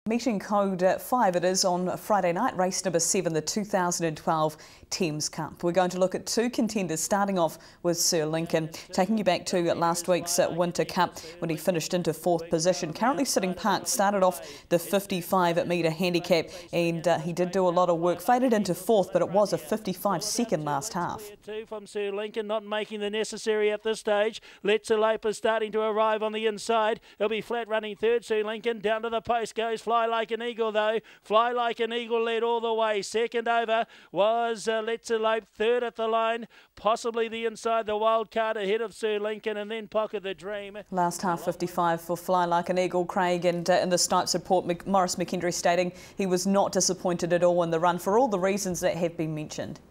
Meeting code 5 it is on Friday night, race number 7, the 2012 Thames Cup. We're going to look at two contenders, starting off with Sir Lincoln, taking you back to last week's Winter Cup when he finished into 4th position. Currently sitting parked, started off the 55-metre handicap and he did do a lot of work, faded into 4th, but it was a 55-second last half. From Sir Lincoln, not making the necessary at this stage. Let's Elope is starting to arrive on the inside. He'll be flat running 3rd. Sir Lincoln down to the post goes. Fly Like an Eagle though. Fly Like an Eagle led all the way. Second over was Let's Elope. 3rd at the line. Possibly the inside, the wild card ahead of Sir Lincoln, and then Pocket the Dream. Last half 55 for Fly Like an Eagle, Craig, and in the Snipes report, Maurice McKendry stating he was not disappointed at all in the run for all the reasons that have been mentioned.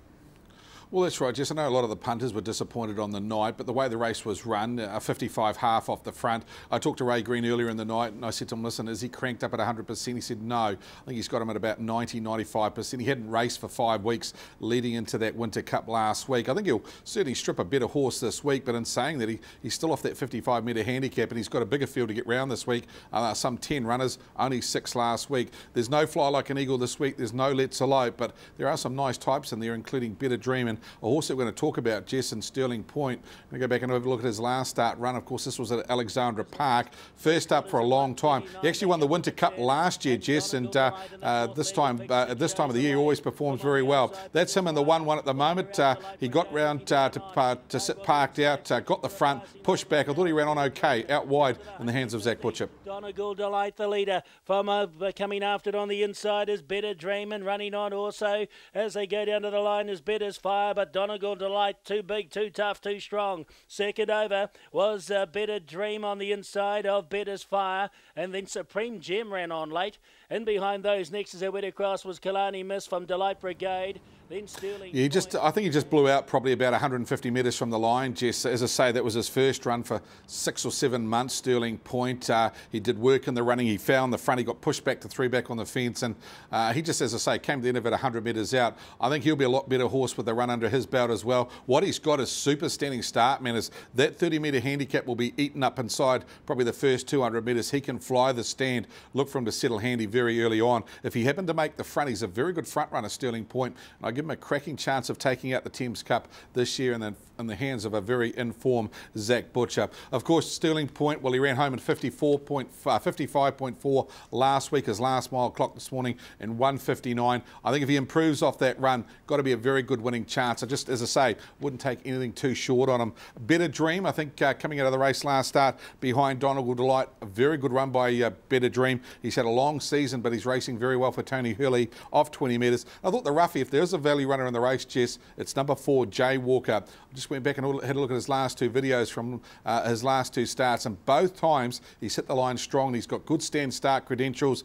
Well, that's right, Jess. I know a lot of the punters were disappointed on the night, but the way the race was run, a 55 half off the front. I talked to Ray Green earlier in the night and I said to him, listen, is he cranked up at 100%? He said no. I think he's got him at about 90, 95%. He hadn't raced for 5 weeks leading into that Winter Cup last week. I think he'll certainly strip a better horse this week, but in saying that, he's still off that 55-metre handicap and he's got a bigger field to get round this week. Some 10 runners, only 6 last week. There's no Fly Like an Eagle this week. There's no Let's Elope, but there are some nice types in there, including Better Dream and a horse that we're going to talk about, Jess, and Sterling Point. I'm going to go back and have a look at his last start run. Of course, this was at Alexandra Park. First up for a long time. He actually won the Winter Cup last year, Jess, and this time of the year he always performs very well. That's him in the 1-1 at the moment. He got round to sit parked out, got the front, pushed back. I thought he ran on okay, out wide in the hands of Zach Butcher. Donegal Delight, the leader. From coming after it on the inside is Better Dream, and running on also as they go down to the line is Better's Fire, but Donegal Delight too big, too tough, too strong. Second over was Better Dream on the inside of Better's Fire, and then Supreme Gem ran on late. And behind those next as they went across was Kalani Miss from Delight Brigade. Then Sterling. Yeah, I think he just blew out probably about 150 metres from the line, Jess. As I say, that was his first run for 6 or 7 months, Sterling Point. He did work in the running. He found the front. He got pushed back to 3 back on the fence. And he just, as I say, came to the end of it 100 metres out. I think he'll be a lot better horse with the run under his belt as well. What he's got is super standing start, man. Is that 30-metre handicap will be eaten up inside probably the first 200 metres. He can fly the stand. Look for him to settle handy very early on. If he happened to make the front, he's a very good front runner, Sterling Point. And I give him a cracking chance of taking out the Thames Cup this year, and then in the hands of a very informed Zach Butcher. Of course, Sterling Point, well, he ran home in 55.4 last week, his last mile clock this morning in 1:59. I think if he improves off that run, got to be a very good winning chance. I just, as I say, wouldn't take anything too short on him. Better Dream, I think, coming out of the race last start behind Donegal Delight, a very good run by Better Dream. He's had a long season, but he's racing very well for Tony Hurley off 20 metres. I thought the roughie, if there's a value runner in the race, Jess, it's number 4, Jay Walker. I just went back and had a look at his last 2 videos from his last 2 starts, and both times he's hit the line strong and he's got good stand start credentials.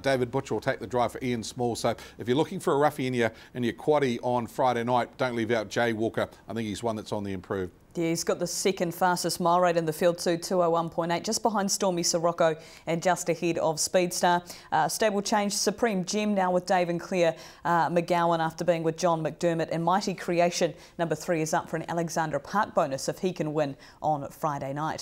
David Butcher will take the drive for Ian Small. So if you're looking for a roughie in your quaddie on Friday night, don't leave out Jay Walker. I think he's one that's on the improve. Yeah, he's got the second fastest mile rate in the field too, 2:01.8, just behind Stormy Sirocco and just ahead of Speedstar. Stable change, Supreme Gem now with Dave and Claire McGowan after being with John McDermott, and Mighty Creation, number 3, is up for an Alexandra Park bonus if he can win on Friday night.